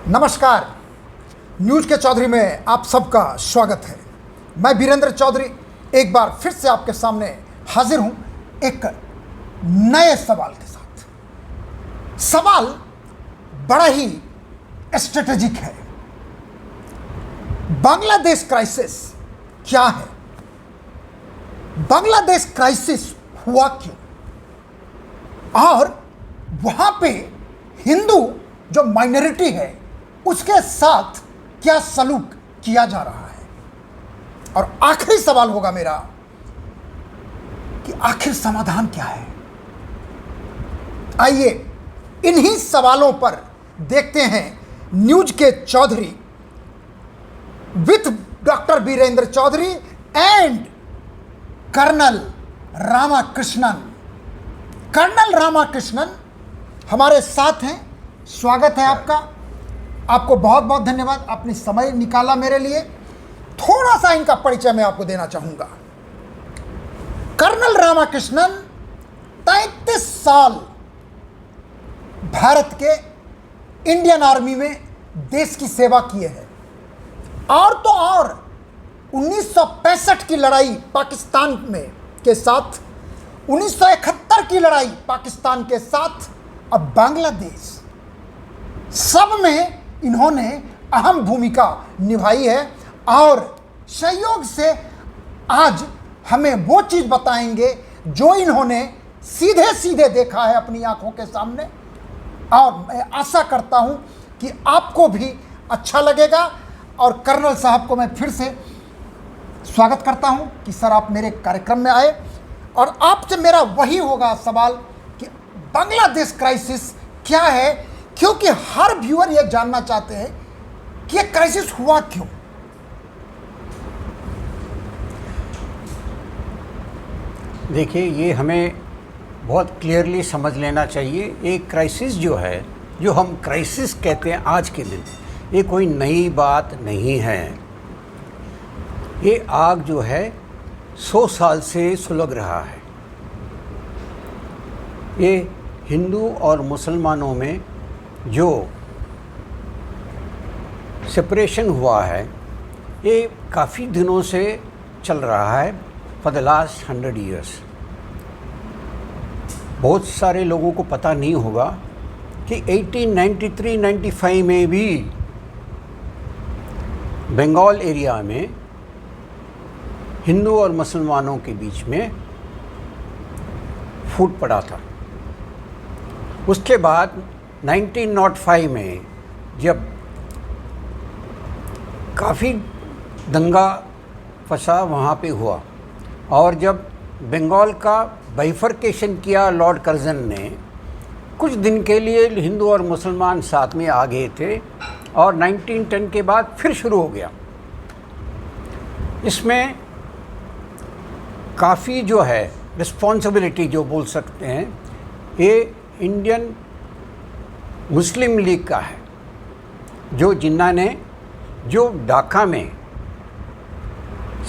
नमस्कार, न्यूज के चौधरी में आप सबका स्वागत है। मैं वीरेंद्र चौधरी एक बार फिर से आपके सामने हाजिर हूं एक नए सवाल के साथ। सवाल बड़ा ही स्ट्रेटेजिक है। बांग्लादेश क्राइसिस क्या है? बांग्लादेश क्राइसिस हुआ क्यों? और वहां पे हिंदू जो माइनॉरिटी है उसके साथ क्या सलूक किया जा रहा है? और आखिरी सवाल होगा मेरा कि आखिर समाधान क्या है? आइए इन्हीं सवालों पर देखते हैं न्यूज के Chaudhary with doctor Virendra Chaudhary and colonel Ramakrishnan. Colonel Ramakrishnan हमारे साथ हैं। स्वागत है आपका। आपको बहुत बहुत धन्यवाद, आपने समय निकाला मेरे लिए। थोड़ा सा इनका परिचय मैं आपको देना चाहूंगा। कर्नल रामाकृष्णन 33 साल भारत के इंडियन आर्मी में देश की सेवा किए हैं। और तो और 1965 की लड़ाई पाकिस्तान में के साथ, 1971 की लड़ाई पाकिस्तान के साथ, अब बांग्लादेश, सब में इन्होंने अहम भूमिका निभाई है। और सहयोग से आज हमें वो चीज़ बताएंगे जो इन्होंने सीधे सीधे देखा है अपनी आंखों के सामने। और मैं आशा करता हूं कि आपको भी अच्छा लगेगा। और कर्नल साहब को मैं फिर से स्वागत करता हूं कि सर आप मेरे कार्यक्रम में आए। और आपसे मेरा वही होगा सवाल कि बांग्लादेश क्राइसिस क्या है, क्योंकि हर व्यूअर ये जानना चाहते हैं कि ये क्राइसिस हुआ क्यों। देखिए, ये हमें बहुत क्लियरली समझ लेना चाहिए। एक क्राइसिस जो है, जो हम क्राइसिस कहते हैं आज के दिन, ये कोई नई बात नहीं है। ये आग जो है 100 साल से सुलग रहा है। ये हिंदू और मुसलमानों में जो सेपरेशन हुआ है, ये काफ़ी दिनों से चल रहा है, फॉर द लास्ट 100 ईयर्स। बहुत सारे लोगों को पता नहीं होगा कि 1893-95 में भी बंगाल एरिया में हिंदू और मुसलमानों के बीच में फूट पड़ा था। उसके बाद 1905 में जब काफ़ी दंगा फसाद वहाँ पे हुआ, और जब बंगाल का बाइफरकेशन किया लॉर्ड कर्जन ने, कुछ दिन के लिए हिंदू और मुसलमान साथ में आ गए थे, और 1910 के बाद फिर शुरू हो गया। इसमें काफ़ी जो है रिस्पॉन्सिबिलिटी जो बोल सकते हैं, ये इंडियन मुस्लिम लीग का है, जो जिन्ना ने जो ढाका में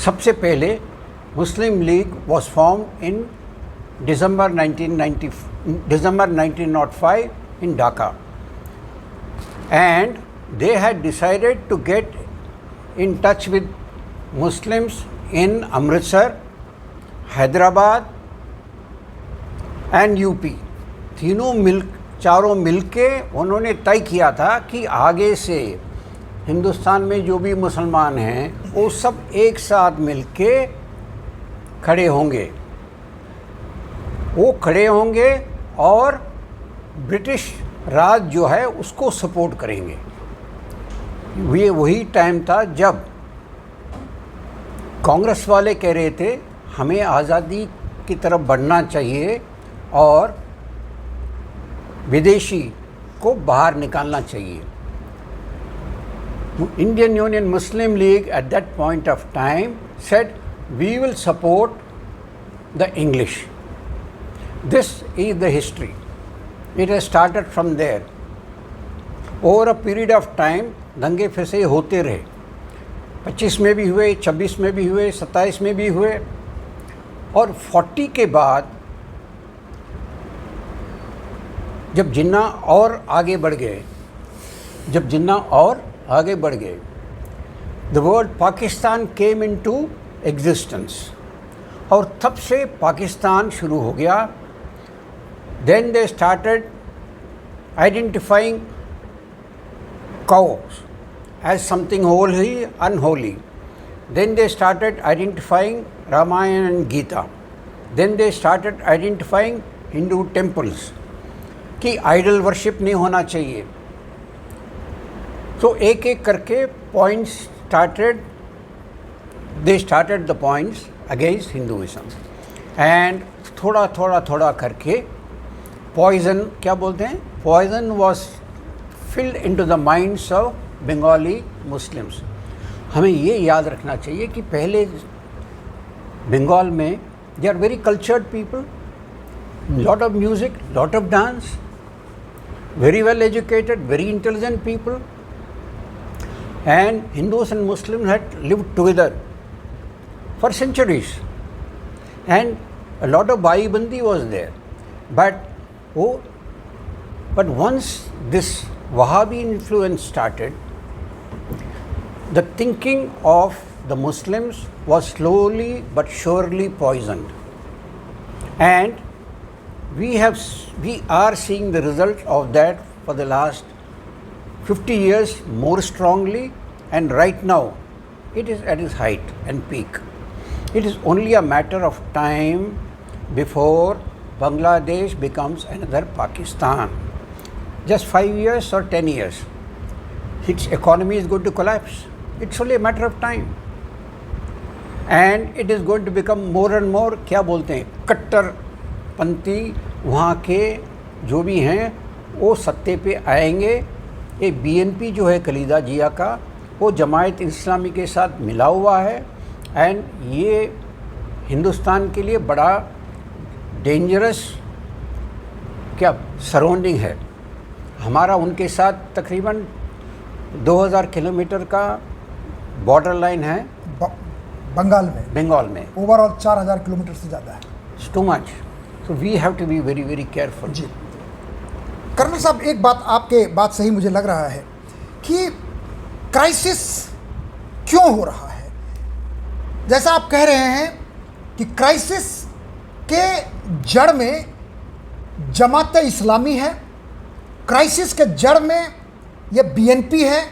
सबसे पहले Muslim League was form in December 1905 in Dhaka, and they had decided to get in touch with Muslims in Amritsar, Hyderabad and UP। चारों मिलके उन्होंने तय किया था कि आगे से हिंदुस्तान में जो भी मुसलमान हैं वो सब एक साथ मिलके खड़े होंगे। वो खड़े होंगे और ब्रिटिश राज जो है उसको सपोर्ट करेंगे। ये वही टाइम था जब कांग्रेस वाले कह रहे थे हमें आज़ादी की तरफ बढ़ना चाहिए और विदेशी को बाहर निकालना चाहिए। Indian Union Muslim League at that point of time said we will support the English. This is the history. It has started from there. Over a period of time, दंगे फैसे होते रहे। 25 में भी हुए, 26 में भी हुए, 27 में भी हुए, और 40 के बाद जब जिन्ना और आगे बढ़ गए, जब जिन्ना और आगे बढ़ गए, the word Pakistan came into existence, और तब से पाकिस्तान शुरू हो गया। Then they started identifying cows as something holy, unholy. Then they started identifying Ramayana and Gita. Then they started identifying Hindu temples कि आइडल वर्शिप नहीं होना चाहिए। तो एक एक करके points they started the points against Hinduism, and थोड़ा थोड़ा थोड़ा करके पॉइजन, क्या बोलते हैं, poison was filled into the minds of Bengali Muslims. हमें ये याद रखना चाहिए कि पहले बंगाल में they are very cultured people, lot of music, lot of dance, very well educated, very intelligent people, and Hindus and Muslims had lived together for centuries, and a lot of bhai-bandi was there. But once this Wahhabi influence started, the thinking of the Muslims was slowly but surely poisoned, and we are seeing the result of that for the last 50 years more strongly, and right now it is at its height and peak. It is only a matter of time before Bangladesh becomes another Pakistan. Just 5 years or 10 years, its economy is going to collapse. It's only a matter of time, and it is going to become more and more, क्या बोलते हैं, कट्टरपंथी वहाँ के जो भी हैं वो सत्ते पे आएंगे। ये बीएनपी जो है खलीदा जिया का, वो जमायत इस्लामी के साथ मिला हुआ है, एंड ये हिंदुस्तान के लिए बड़ा डेंजरस क्या सराउंडिंग है। हमारा उनके साथ तकरीबन 2000 किलोमीटर का बॉर्डर लाइन है बंगाल में ओवरऑल 4000 किलोमीटर से ज़्यादा है। It's too much, so we have to be very very careful. जी कर्नल साहब, एक बात आपके बात सही मुझे लग रहा है कि क्राइसिस क्यों हो रहा है। जैसा आप कह रहे हैं कि क्राइसिस के जड़ में जमात इस्लामी है, क्राइसिस के जड़ में ये बीएनपी है,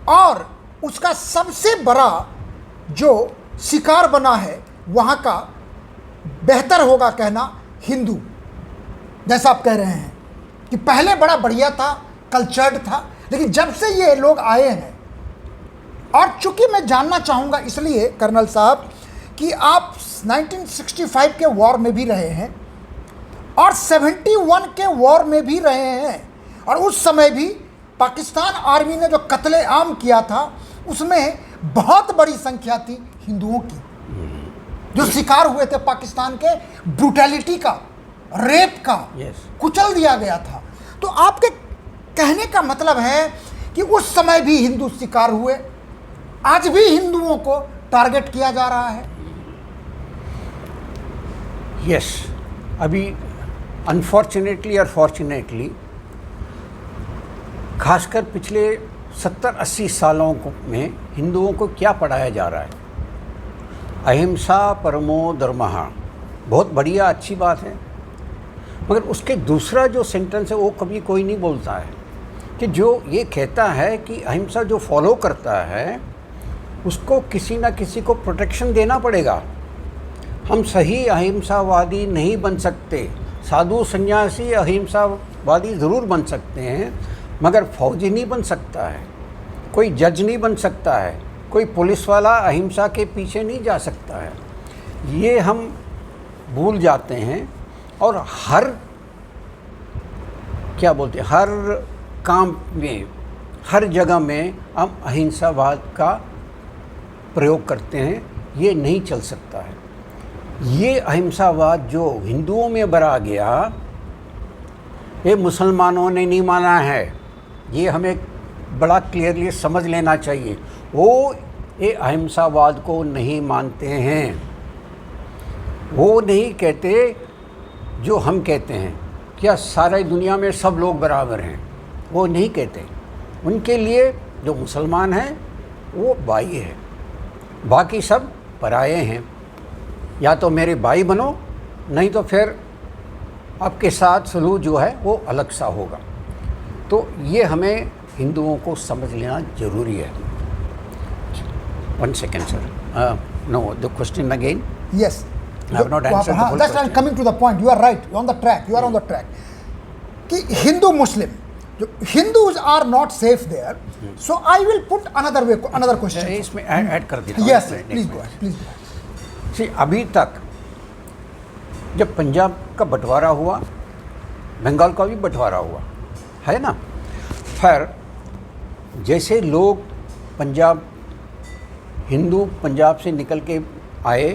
और उसका सबसे बड़ा जो शिकार बना है वहाँ का, बेहतर होगा कहना, हिंदू। जैसा आप कह रहे हैं कि पहले बड़ा बढ़िया था, कल्चर्ड था, लेकिन जब से ये लोग आए हैं, और चूंकि मैं जानना चाहूँगा इसलिए कर्नल साहब कि आप 1965 के वॉर में भी रहे हैं और 71 के वॉर में भी रहे हैं, और उस समय भी पाकिस्तान आर्मी ने जो कत्ले आम किया था उसमें बहुत बड़ी संख्या थी हिंदुओं की, जो शिकार हुए थे पाकिस्तान के ब्रूटैलिटी का, रेप का, कुचल दिया गया था। तो आपके कहने का मतलब है कि उस समय भी हिंदू शिकार हुए, आज भी हिंदुओं को टारगेट किया जा रहा है। यस, अभी अनफॉर्चुनेटली और फॉर्चुनेटली खासकर पिछले 70-80 सालों में हिंदुओं को क्या पढ़ाया जा रहा है, अहिंसा परमो धर्मः, बहुत बढ़िया अच्छी बात है, मगर उसके दूसरा जो सेंटेंस है वो कभी कोई नहीं बोलता है कि जो ये कहता है कि अहिंसा जो फॉलो करता है उसको किसी ना किसी को प्रोटेक्शन देना पड़ेगा। हम सही अहिंसावादी नहीं बन सकते, साधु सन्यासी अहिंसावादी ज़रूर बन सकते हैं, मगर फौजी नहीं बन सकता है, कोई जज नहीं बन सकता है, कोई पुलिस वाला अहिंसा के पीछे नहीं जा सकता है। ये हम भूल जाते हैं, और हर क्या बोलते हैं, हर काम में, हर जगह में हम अहिंसावाद का प्रयोग करते हैं। ये नहीं चल सकता है। ये अहिंसावाद जो हिंदुओं में भरा गया, ये मुसलमानों ने नहीं माना है, ये हमें बड़ा क्लियरली समझ लेना चाहिए। वो ये अहिंसावाद को नहीं मानते हैं, वो नहीं कहते जो हम कहते हैं, क्या सारी दुनिया में सब लोग बराबर हैं, वो नहीं कहते। उनके लिए जो मुसलमान हैं वो भाई है, बाकी सब पराये हैं। या तो मेरे भाई बनो, नहीं तो फिर आपके साथ सलूक जो है वो अलग सा होगा। तो ये हमें हिंदुओं को समझ लेना ज़रूरी है। 1 second sir, know the question again. Yes. I have not answered the full That's question. I'm coming to the point. You are right. You are on the track. You are on the track. कि हिंदू मुस्लिम जो Hindus are not safe there. So I will put another question. इसमें add कर देता हूँ। Yes, please go ahead. Please go ahead. See, अभी तक जब पंजाब का बंटवारा हुआ, बंगाल का भी बंटवारा हुआ है ना, फिर जैसे लोग पंजाब, हिंदू पंजाब से निकल के आए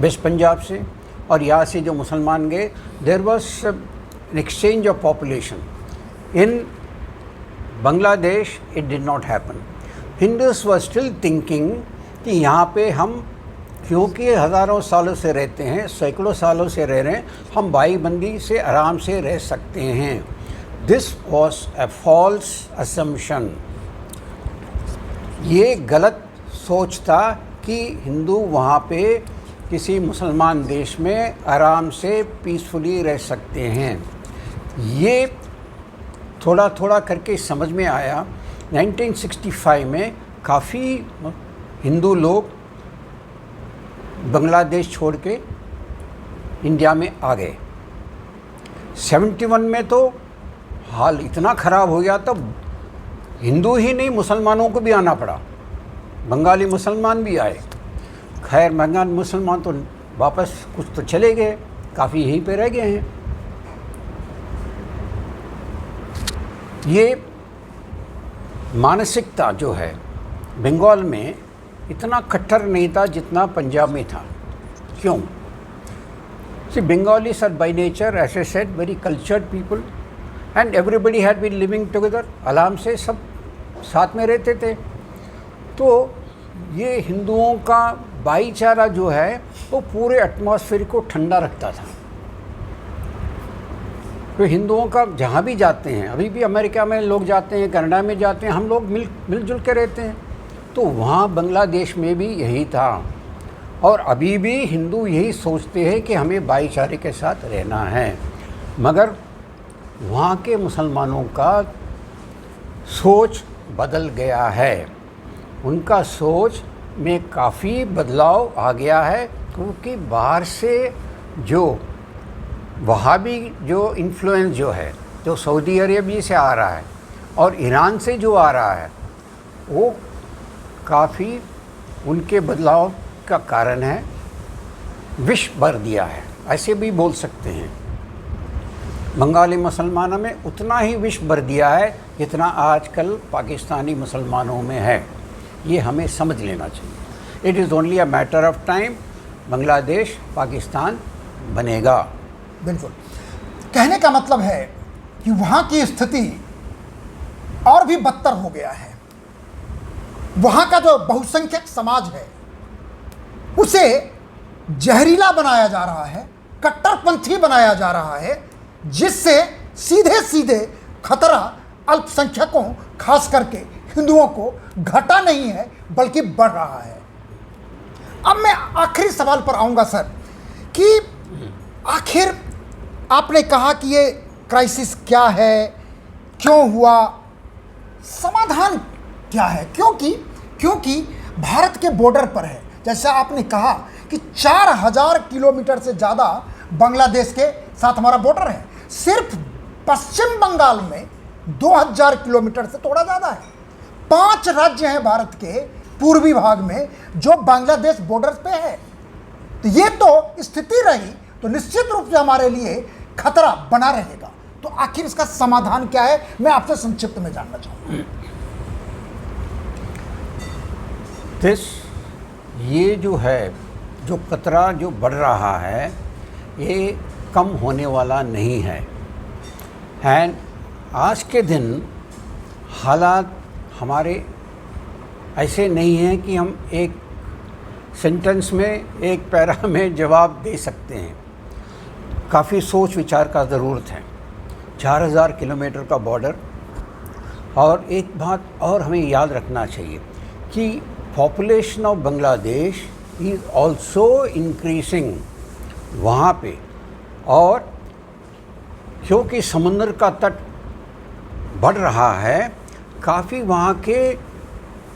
वेस्ट पंजाब से, और यहाँ से जो मुसलमान गए, there was an exchange of population. In Bangladesh it did not happen. Hindus were still thinking कि यहाँ पे हम, क्योंकि हज़ारों सालों से रहते हैं, सैकड़ों सालों से रह रहे हैं, हम भाईबंदी से आराम से रह सकते हैं। This was a false assumption. ये गलत सोच था कि हिंदू वहाँ पे किसी मुसलमान देश में आराम से पीसफुली रह सकते हैं। ये थोड़ा थोड़ा करके समझ में आया। 1965 में काफ़ी हिंदू लोग बांग्लादेश छोड़ के इंडिया में आ गए। 71 में तो हाल इतना ख़राब हो गया, तब हिंदू ही नहीं मुसलमानों को भी आना पड़ा, बंगाली मुसलमान भी आए। खैर बंगाली मुसलमान तो वापस कुछ तो चले गए, काफ़ी यहीं पे रह गए हैं। ये मानसिकता जो है बंगाल में इतना कट्टर नहीं था जितना पंजाब में था। क्यों? See, Bengalis are by nature, as I said, very cultured people, and everybody had been living together. आराम से सब साथ में रहते थे। तो ये हिंदुओं का भाईचारा जो है वो पूरे एटमॉस्फेयर को ठंडा रखता था। तो हिंदुओं का जहाँ भी जाते हैं, अभी भी अमेरिका में लोग जाते हैं, कनाडा में जाते हैं, हम लोग मिलजुल के रहते हैं। तो वहाँ बांग्लादेश में भी यही था, और अभी भी हिंदू यही सोचते हैं कि हमें भाईचारे के साथ रहना है। मगर वहाँ के मुसलमानों का सोच बदल गया है, उनका सोच में काफ़ी बदलाव आ गया है, क्योंकि बाहर से जो वहाबी जो इन्फ्लुएंस जो है, जो सऊदी अरेबिया से आ रहा है और ईरान से जो आ रहा है, वो काफ़ी उनके बदलाव का कारण है। विष भर दिया है, ऐसे भी बोल सकते हैं। बंगाली मुसलमानों में उतना ही विष भर दिया है जितना आजकल पाकिस्तानी मुसलमानों में है। ये हमें समझ लेना चाहिए। It is only a matter of time, Bangladesh Pakistan बनेगा। बिल्कुल। कहने का मतलब है कि वहाँ की स्थिति और भी बदतर हो गया है। वहाँ का जो बहुसंख्यक समाज है उसे जहरीला बनाया जा रहा है, कट्टरपंथी बनाया जा रहा है, जिससे सीधे सीधे खतरा अल्पसंख्यकों खास करके हिंदुओं को घटा नहीं है बल्कि बढ़ रहा है। अब मैं आखिरी सवाल पर आऊँगा सर, कि आखिर आपने कहा कि ये क्राइसिस क्या है, क्यों हुआ, समाधान क्या है? क्योंकि भारत के बॉर्डर पर है। जैसा आपने कहा कि 4000 किलोमीटर से ज़्यादा बांग्लादेश के साथ हमारा बॉर्डर है। सिर्फ पश्चिम बंगाल में 2000 किलोमीटर से थोड़ा ज़्यादा है। 5 राज्य हैं भारत के पूर्वी भाग में जो बांग्लादेश बॉर्डर पे है। तो ये तो स्थिति रही तो निश्चित रूप से हमारे लिए खतरा बना रहेगा। तो आखिर इसका समाधान क्या है, मैं आपसे संक्षिप्त में जानना चाहूँगा। ये जो है, जो खतरा जो बढ़ रहा है, ये कम होने वाला नहीं है। एंड आज के दिन हालात हमारे ऐसे नहीं हैं कि हम एक सेंटेंस में, एक पैरा में जवाब दे सकते हैं। काफ़ी सोच विचार का ज़रूरत है। 4000 किलोमीटर का बॉर्डर। और एक बात और हमें याद रखना चाहिए कि population of Bangladesh is also increasing वहाँ पे। और क्योंकि समुद्र का तट बढ़ रहा है, काफ़ी वहाँ के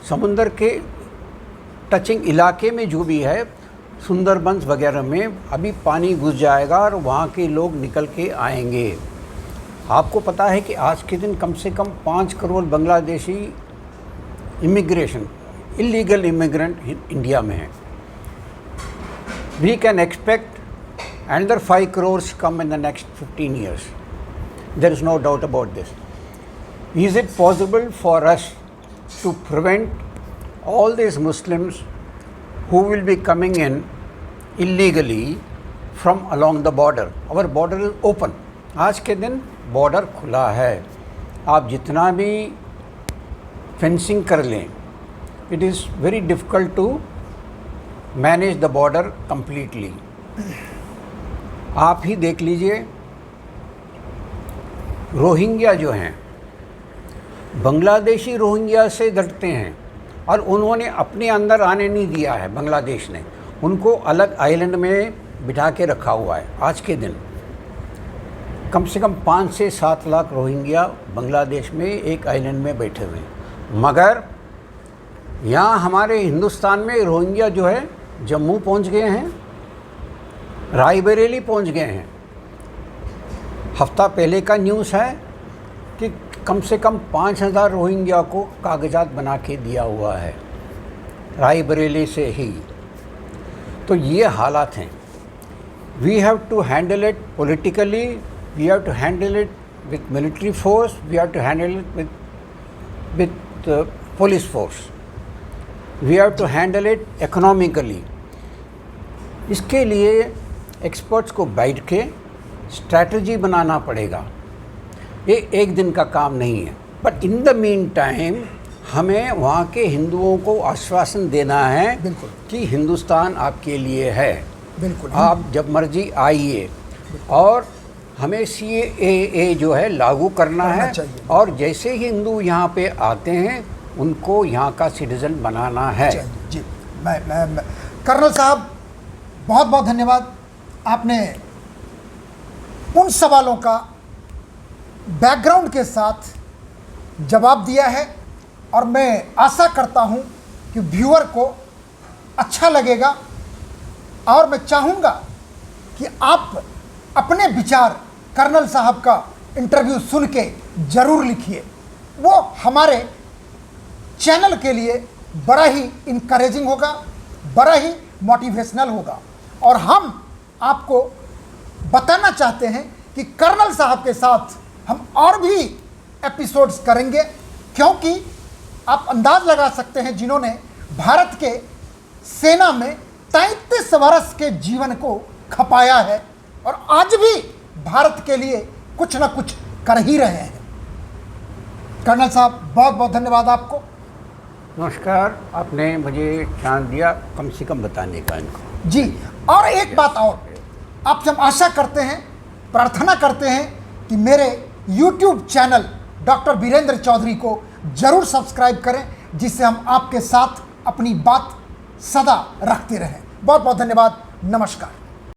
समुद्र के टचिंग इलाके में जो भी है, सुंदरबंस वगैरह में अभी पानी घुस जाएगा और वहाँ के लोग निकल के आएंगे। आपको पता है कि आज के दिन कम से कम 5 crore Bangladeshi immigration, illegal immigrant India में है। We can expect another 5 crores come in the next 15 years. There is no doubt about this. Is it possible for us to prevent all these Muslims who will be coming in illegally from along the border? Our border is open. आज के दिन border खुला है। आप जितना भी fencing कर लें, it is very difficult to manage the border completely. आप ही देख लीजिए, रोहिंग्या जो हैं, बांग्लादेशी रोहिंग्या से डरते हैं और उन्होंने अपने अंदर आने नहीं दिया है। बांग्लादेश ने उनको अलग आइलैंड में बिठा के रखा हुआ है। आज के दिन कम से कम 5 से 7 लाख रोहिंग्या बांग्लादेश में एक आइलैंड में बैठे हुए हैं। मगर यहाँ हमारे हिंदुस्तान में रोहिंग्या जो है जम्मू पहुँच गए हैं, रायबरेली पहुंच गए हैं। हफ्ता पहले का न्यूज़ है कि कम से कम 5000 रोहिंग्या को कागजात बना के दिया हुआ है रायबरेली से ही। तो ये हालात हैं। We have to handle it politically, we have to handle it with military force, we have to handle it with police force, we have to handle it economically. इसके लिए एक्सपर्ट्स को बैठ के स्ट्रैटेजी बनाना पड़ेगा। ये एक दिन का काम नहीं है। But in the mean time हमें वहाँ के हिंदुओं को आश्वासन देना है बिल्कुल कि हिंदुस्तान आपके लिए है, बिल्कुल आप जब मर्जी आइए। और हमें CAA जो है लागू करना है। और जैसे ही हिंदू यहाँ पे आते हैं उनको यहाँ का सिटीज़न बनाना है। जी, मैं कर्नल साहब बहुत बहुत धन्यवाद। आपने उन सवालों का बैकग्राउंड के साथ जवाब दिया है और मैं आशा करता हूं कि व्यूअर को अच्छा लगेगा। और मैं चाहूँगा कि आप अपने विचार कर्नल साहब का इंटरव्यू सुन के ज़रूर लिखिए। वो हमारे चैनल के लिए बड़ा ही इनकरेजिंग होगा, बड़ा ही मोटिवेशनल होगा। और हम आपको बताना चाहते हैं कि कर्नल साहब के साथ हम और भी एपिसोड्स करेंगे, क्योंकि आप अंदाज लगा सकते हैं जिन्होंने भारत के सेना में 33 वर्ष के जीवन को खपाया है और आज भी भारत के लिए कुछ ना कुछ कर ही रहे हैं। कर्नल साहब बहुत बहुत धन्यवाद आपको। नमस्कार। आपने मुझे चांस दिया कम से कम बताने का इनको। जी, और एक बात और, आपसे हम आशा करते हैं, प्रार्थना करते हैं कि मेरे YouTube channel doctor Virendra Chaudhary को ज़रूर सब्सक्राइब करें, जिससे हम आपके साथ अपनी बात सदा रखते रहें। बहुत बहुत धन्यवाद। नमस्कार।